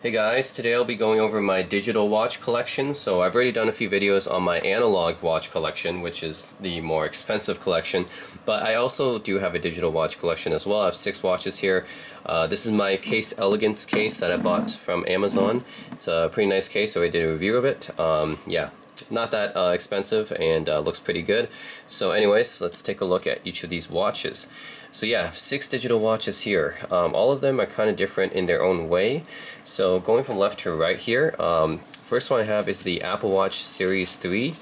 Hey guys, today I'll be going over my digital watch collection. So I've already done a few videos on my analog watch collection, which is the more expensive collection, but I also do have a digital watch collection as well. I have 6 watches here. This is my Case Elegance case that I bought from Amazon. It's a pretty nice case, so I did a review of it. Yeah, not that expensive and looks pretty good. So anyways, let's take a look at each of these watches. So yeah, I have 6 digital watches here. All of them are kind of different in their own way. So going from left to right here, first one I have is the Apple Watch Series 3.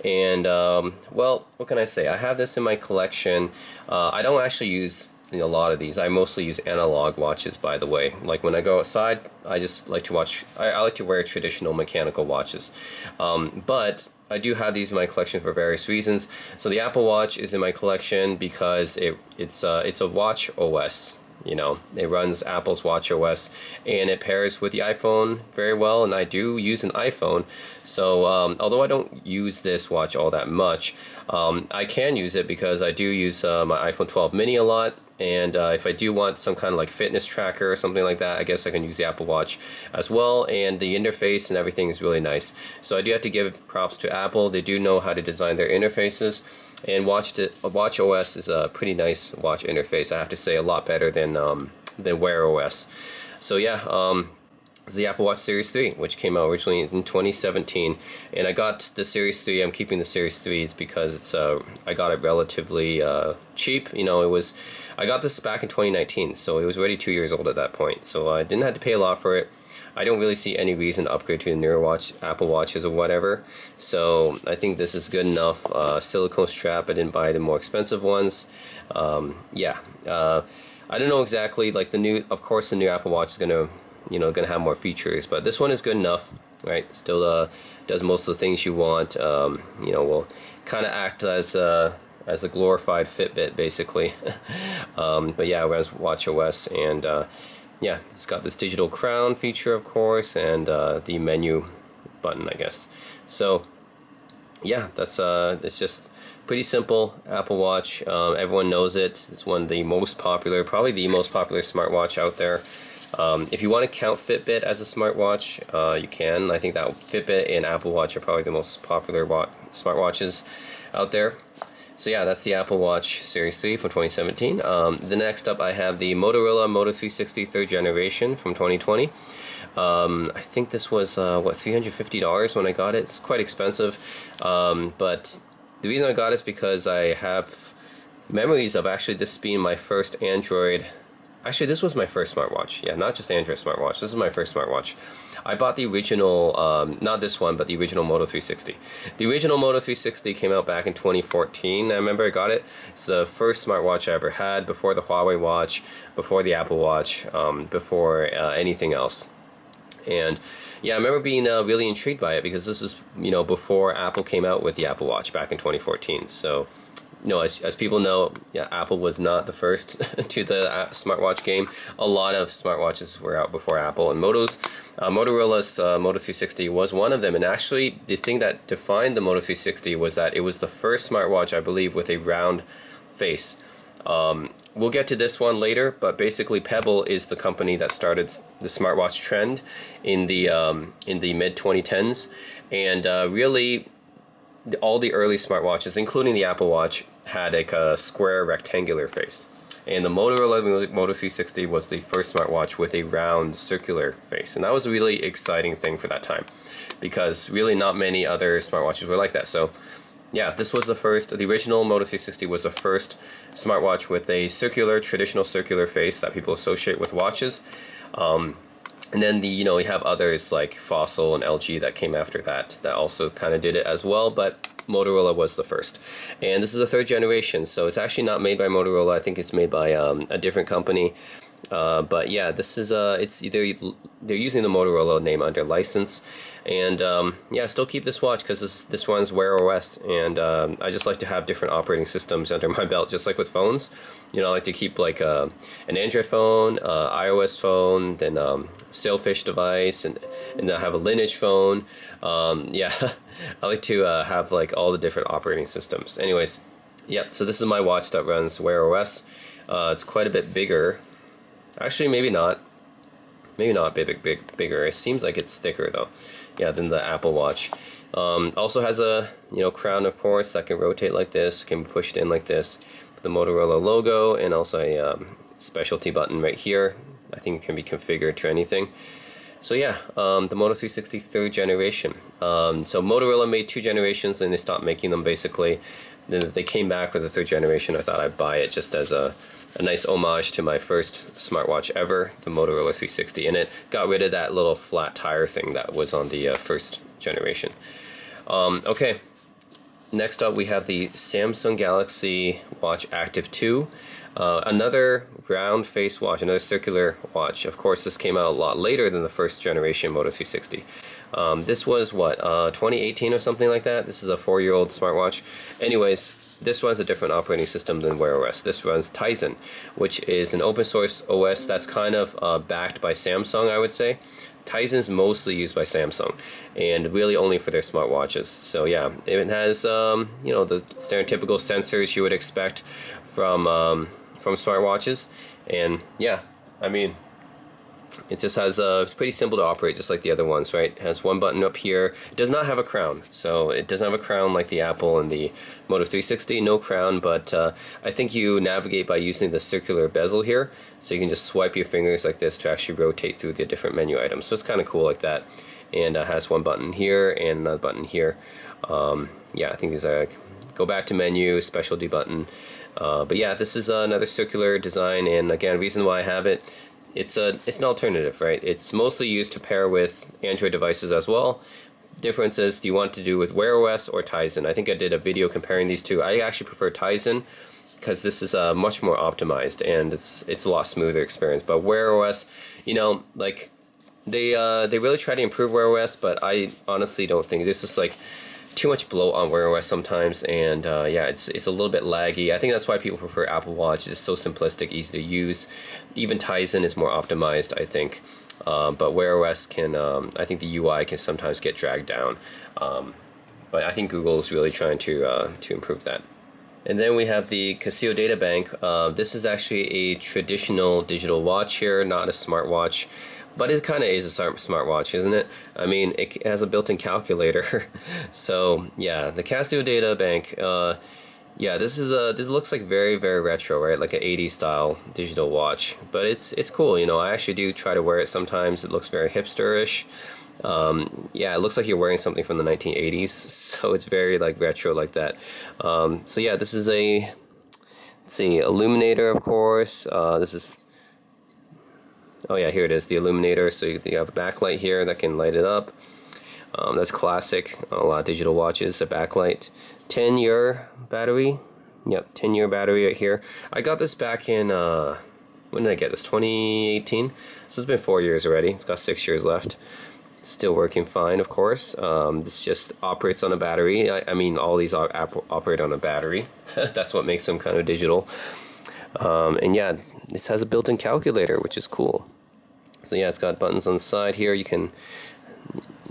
And well, what can I say? I have this in my collection. I don't actually use a lot of these. I mostly use analog watches, by the way. Like when I go outside, I just like to watch, I like to wear traditional mechanical watches. But I do have these in my collection for various reasons. So the Apple Watch is in my collection because it's a watch OS. You know, it runs Apple's watch OS and it pairs with the iPhone very well, and I do use an iPhone. So although I don't use this watch all that much, I can use it because I do use my iPhone 12 mini a lot. And if I do want some kind of like fitness tracker or something like that, I guess I can use the Apple Watch as well. And the interface and everything is really nice. So I do have to give props to Apple. They do know how to design their interfaces. And Watch OS is a pretty nice watch interface. I have to say, a lot better than Wear OS. So yeah. It's the Apple Watch Series 3, which came out originally in 2017, and I got the Series 3. I'm keeping the Series 3s because it's I got it relatively cheap. You know, I got this back in 2019, so it was already 2 years old at that point. So I didn't have to pay a lot for it. I don't really see any reason to upgrade to the newer Apple Watches or whatever. So I think this is good enough. Silicone strap. I didn't buy the more expensive ones. Yeah. I don't know exactly. Like of course, the new Apple Watch is gonna have more features, but this one is good enough, right? Still does most of the things you want. Will kind of act as a glorified Fitbit, basically. But yeah, it runs watch OS, and yeah, it's got this digital crown feature, of course, and the menu button, I guess. So yeah, it's just pretty simple Apple Watch. Everyone knows it. It's one of the most popular, probably the most popular smartwatch out there. If you want to count Fitbit as a smartwatch, you can. I think that Fitbit and Apple Watch are probably the most popular smartwatches out there. So yeah, that's the Apple Watch Series 3 from 2017. The next up I have the Motorola Moto 360 3rd generation from 2020. I think this was, what, $350 when I got it. It's quite expensive, but the reason I got it is because I have memories of actually this being my first Android. Actually, this was my first smartwatch. Yeah, not just Android smartwatch. This is my first smartwatch. I bought the original, not this one, but the original Moto 360. The original Moto 360 came out back in 2014. I remember I got it. It's the first smartwatch I ever had, before the Huawei watch, before the Apple Watch, before anything else. And yeah, I remember being really intrigued by it because this is, before Apple came out with the Apple Watch back in 2014. So, as people know, yeah, Apple was not the first to the smartwatch game. A lot of smartwatches were out before Apple, and Motorola's Moto 360 was one of them. And actually, the thing that defined the Moto 360 was that it was the first smartwatch, I believe, with a round face. We'll get to this one later, but basically Pebble is the company that started the smartwatch trend in the mid 2010s, and really all the early smartwatches, including the Apple Watch, had like a square rectangular face. And the Motorola Moto 360 was the first smartwatch with a round circular face. And that was a really exciting thing for that time, because really not many other smartwatches were like that. So yeah, this was the first. The original Moto 360 was the first smartwatch with a traditional circular face that people associate with watches. And then you have others like Fossil and LG that came after that also kind of did it as well, but Motorola was the first. And this is the 3rd generation, so it's actually not made by Motorola. I think it's made by a different company. But yeah, this is it's either they're using the Motorola name under license, and yeah, still keep this watch because this runs Wear OS, and I just like to have different operating systems under my belt, just like with phones. I like to keep like an Android phone, iOS phone, then Sailfish device, and then I have a Lineage phone. Yeah, I like to have like all the different operating systems. Anyways, yeah, so this is my watch that runs Wear OS. It's quite a bit bigger. Actually, maybe not. Maybe not bigger. It seems like it's thicker though, yeah, than the Apple Watch. Also has a crown, of course, that can rotate like this, can be pushed in like this. The Motorola logo, and also a specialty button right here. I think it can be configured to anything. So yeah, the Moto 360 third generation. So Motorola made 2 generations, and they stopped making them basically. Then they came back with the 3rd generation. I thought I'd buy it just as a nice homage to my first smartwatch ever, the Motorola 360. And it got rid of that little flat tire thing that was on the 1st generation. Okay, next up we have the Samsung Galaxy Watch Active 2. Another round face watch, another circular watch. Of course, this came out a lot later than the 1st generation Moto 360. This was what, 2018 or something like that? This is a 4-year-old smartwatch. Anyways, this runs a different operating system than Wear OS. This runs Tizen, which is an open source OS that's kind of backed by Samsung, I would say. Tizen is mostly used by Samsung, and really only for their smartwatches. So yeah, it has the stereotypical sensors you would expect from smartwatches, and yeah, I mean, it just has it's pretty simple to operate, just like the other ones, right? It has one button up here. It does not have a crown, so it doesn't have a crown like the Apple and the Moto 360. No crown, but I think you navigate by using the circular bezel here, so you can just swipe your fingers like this to actually rotate through the different menu items. So it's kind of cool like that, and has one button here and another button here. Yeah, I think these are go back to menu, specialty button. But yeah, this is another circular design, and again, reason why I have it. It's an alternative, right? It's mostly used to pair with Android devices as well. Difference is, do you want to do with Wear OS or Tizen? I think I did a video comparing these two. I actually prefer Tizen because this is much more optimized, and it's a lot smoother experience. But Wear OS, like they really try to improve Wear OS, but I honestly don't think this is like too much bloat on Wear OS sometimes, and yeah, it's a little bit laggy. I think that's why people prefer Apple Watch. It's so simplistic, easy to use. Even Tizen is more optimized, I think. But Wear OS can, I think the UI can sometimes get dragged down. But I think Google is really trying to improve that. And then we have the Casio data bank. This is actually a traditional digital watch here, not a smartwatch. But it kind of is a smartwatch, isn't it? I mean, it has a built-in calculator. So yeah, the Casio data bank. Yeah, this looks like very, very retro, right? Like an 80s style digital watch. But it's cool. I actually do try to wear it sometimes. It looks very hipster-ish. Yeah, it looks like you're wearing something from the 1980s. So it's very like retro like that. So yeah, this is a, let's see, illuminator, of course. This is. Oh yeah, here it is, the illuminator. So you have a backlight here that can light it up. That's classic on a lot of digital watches, a backlight. 10-year battery. Yep, 10-year battery right here. I got this back in, when did I get this? 2018? So it's been 4 years already. It's got 6 years left. Still working fine, of course. This just operates on a battery. I mean, all these operate on a battery. That's what makes them kind of digital. And yeah, this has a built-in calculator, which is cool. So yeah, it's got buttons on the side here. You can,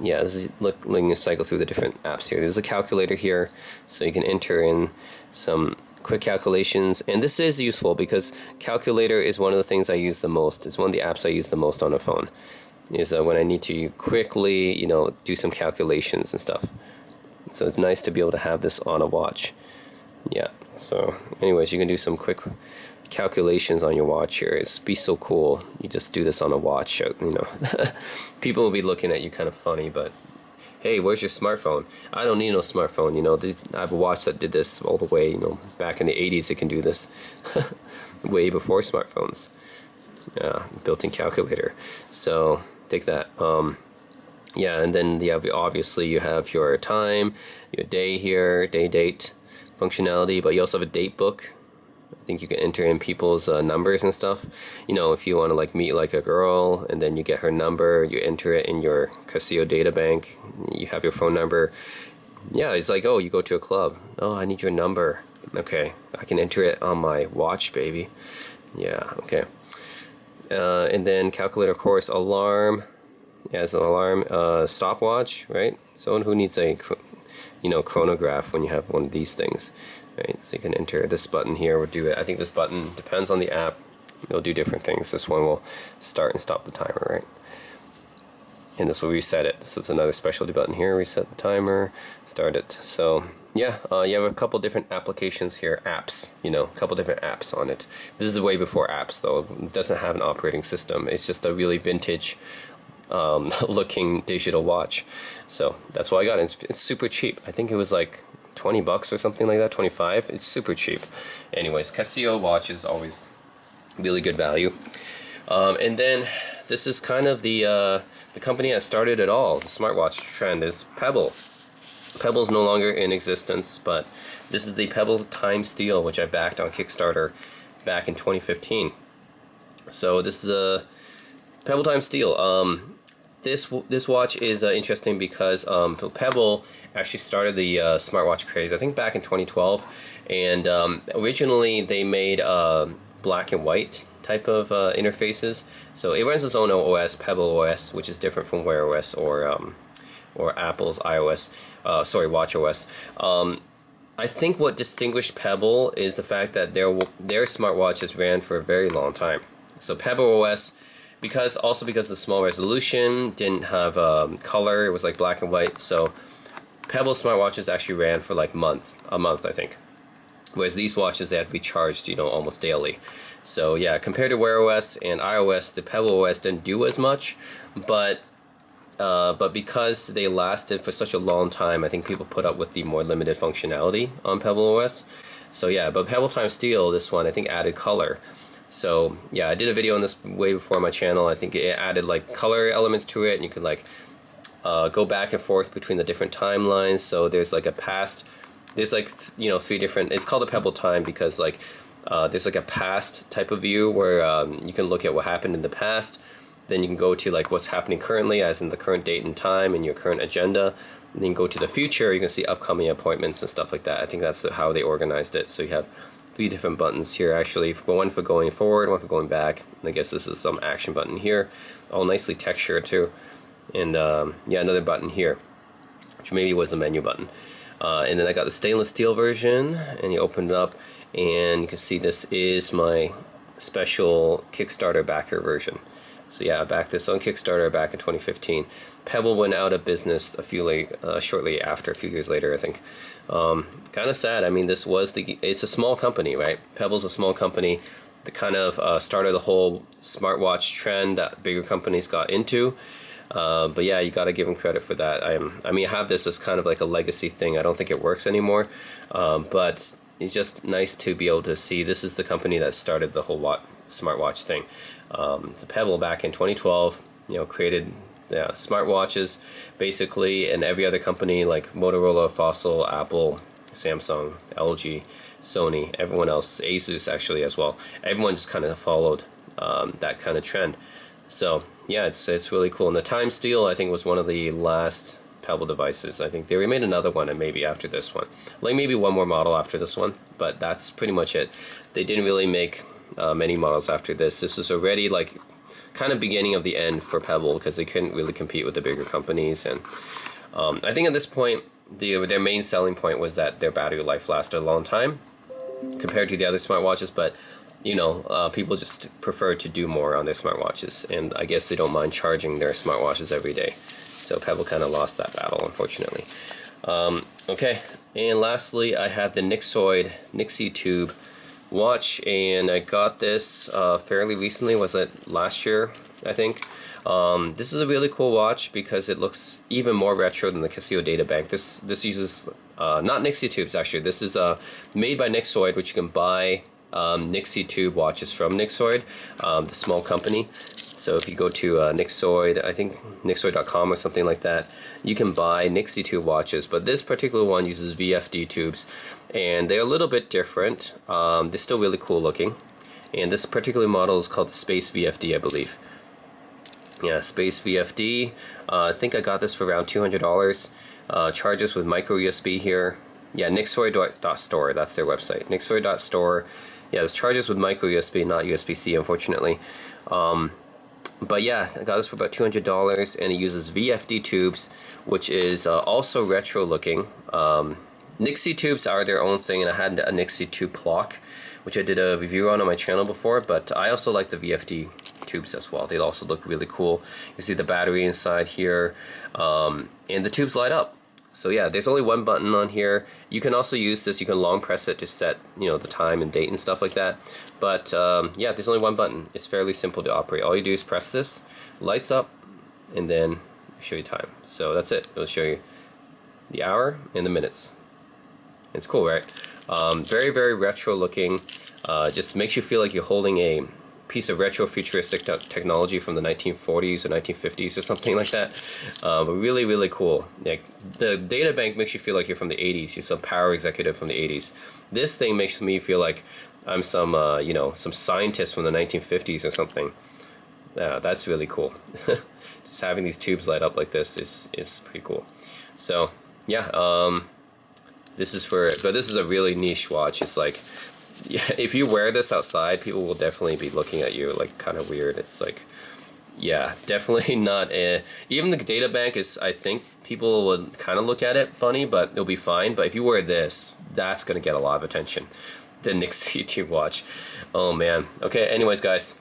yeah, this is letting you cycle through the different apps here. There's a calculator here, so you can enter in some quick calculations. And this is useful because calculator is one of the things I use the most. It's one of the apps I use the most on a phone. Is when I need to quickly, do some calculations and stuff. So it's nice to be able to have this on a watch. Yeah. So, anyways, you can do some quick calculations on your watch here. It's be so cool. You just do this on a watch, People will be looking at you kind of funny, but hey, where's your smartphone? I don't need no smartphone, I have a watch that did this all the way, back in the 80s it can do this. Way before smartphones. Built-in calculator. So, take that. Yeah, and then obviously you have your time, your day here, date functionality, but you also have a date book. I think you can enter in people's numbers and stuff. If you want to like meet like a girl and then you get her number, you enter it in your Casio data bank. You have your phone number. Yeah, it's like, oh, you go to a club. Oh, I need your number. Okay, I can enter it on my watch, baby. Yeah, okay. And then calculator, of course, alarm. Yeah, it's an alarm. Stopwatch, right? Someone who needs a chronograph when you have one of these things. Right, so you can enter this button here would do it. I think this button depends on the app. It'll do different things. This one will start and stop the timer, right? And this will reset it. So it's another specialty button here. Reset the timer, start it. So yeah, you have a couple different applications here, apps, you know, a couple different apps on it. This is way before apps though. It doesn't have an operating system. It's just a really vintage looking digital watch. So that's why I got it. It's super cheap. I think it was like 20 bucks or something like that, 25. It's super cheap. Anyways, Casio watch is always really good value. And then this is kind of the company that started it all. The smartwatch trend is Pebble. Pebble's no longer in existence, but this is the Pebble Time Steel, which I backed on Kickstarter back in 2015. So this is a Pebble Time Steel. This watch is interesting because Pebble actually started the smartwatch craze, I think back in 2012, and originally they made black and white type of interfaces. So it runs its own OS, Pebble OS, which is different from Wear OS or Apple's iOS, Watch OS. I think what distinguished Pebble is the fact that their smartwatches ran for a very long time. So Pebble OS, because the small resolution, didn't have color, it was like black and white. So Pebble smartwatches actually ran for like a month, I think. Whereas these watches, they have to be charged, you know, almost daily. So yeah, compared to Wear OS and iOS, the Pebble OS didn't do as much, but because they lasted for such a long time, I think people put up with the more limited functionality on Pebble OS. So yeah, but Pebble Time Steel, this one, I think added color. So yeah, I did a video on this way before my channel. I think it added like color elements to it, and you could like go back and forth between the different timelines. So there's like a past, there's like, you know, 3 different, it's called a Pebble Time because like there's like a past type of view where you can look at what happened in the past. Then you can go to like what's happening currently, as in the current date and time and your current agenda. And then you go to the future, you can see upcoming appointments and stuff like that. I think that's how they organized it. So you have 3 different buttons here actually, one for going forward, one for going back. And I guess this is some action button here, all nicely textured too. And yeah, another button here, which maybe was the menu button. And then I got the stainless steel version, and you open it up and you can see this is my special Kickstarter backer version. So yeah, I backed this on Kickstarter back in 2015. Pebble went out of business shortly after, a few years later, I think. Kind of sad. I mean, it's a small company, right? Pebble's a small company that kind of started the whole smartwatch trend that bigger companies got into. But yeah, you got to give them credit for that. I mean, I have this as kind of like a legacy thing. I don't think it works anymore, but it's just nice to be able to see this is the company that started the whole smartwatch thing. So Pebble back in 2012, you know, created smartwatches basically, and every other company like Motorola, Fossil, Apple, Samsung, LG, Sony, everyone else, Asus actually as well. Everyone just kind of followed that kind of trend. So yeah, it's really cool. And the Time Steel, I think, was one of the last Pebble devices. I think they remade another one, and maybe after this one, like maybe one more model after this one, but that's pretty much it. They didn't really make many models after this. This was already like kind of beginning of the end for Pebble because they couldn't really compete with the bigger companies. And I think at this point their main selling point was that their battery life lasted a long time compared to the other smartwatches, but you know, people just prefer to do more on their smartwatches, and I guess they don't mind charging their smartwatches every day. So Pebble kind of lost that battle, unfortunately. Okay, and lastly I have the Nixoid Nixie watch, and I got this fairly recently. Was it last year, I think? This is a really cool watch because it looks even more retro than the Casio data bank. This uses not Nixie tubes actually. This is made by Nixoid, which you can buy Nixie tube watches from Nixoid, the small company. So if you go to Nixoid, I think Nixoid.com or something like that, you can buy Nixie tube watches. But this particular one uses VFD tubes, and they're a little bit different. They're still really cool looking. And this particular model is called the Space VFD, I believe. Yeah, Space VFD. I think I got this for around $200. Charges with micro USB here. Yeah, Nixoid.store, that's their website. Nixoid.store. Yeah, this charges with micro USB, not USB-C, unfortunately. But yeah, I got this for about $200, and it uses VFD tubes, which is also retro looking. Nixie tubes are their own thing, and I had a Nixie tube clock, which I did a review on my channel before, but I also like the VFD tubes as well. They also look really cool. You see the battery inside here, and the tubes light up. So yeah, there's only one button on here. You can also use this, you can long press it to set, you know, the time and date and stuff like that. But yeah, there's only one button. It's fairly simple to operate. All you do is press this, lights up, and then show you time. So that's it. It'll show you the hour and the minutes. It's cool, right? Very, very retro looking. Just makes you feel like you're holding a piece of retro futuristic technology from the 1940s or 1950s or something like that. But really, really cool. Like, the data bank makes you feel like you're from the 80s. You're some power executive from the 80s. This thing makes me feel like I'm some, you know, some scientist from the 1950s or something. That's really cool. Just having these tubes light up like this is pretty cool. So yeah, this is a really niche watch. It's like, yeah, if you wear this outside, people will definitely be looking at you like kind of weird. It's like, yeah, definitely not even the data bank is, I think people would kind of look at it funny, but it'll be fine. But if you wear this, that's going to get a lot of attention. The Nixoid watch. Oh man. Okay, anyways guys,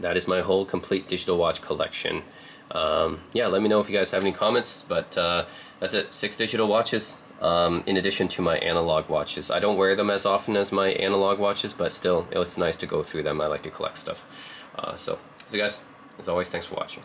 that is my whole complete digital watch collection. Yeah, let me know if you guys have any comments, but that's it. 6 digital watches. In addition to my analog watches. I don't wear them as often as my analog watches, but still, it's nice to go through them. I like to collect stuff. So guys, as always, thanks for watching.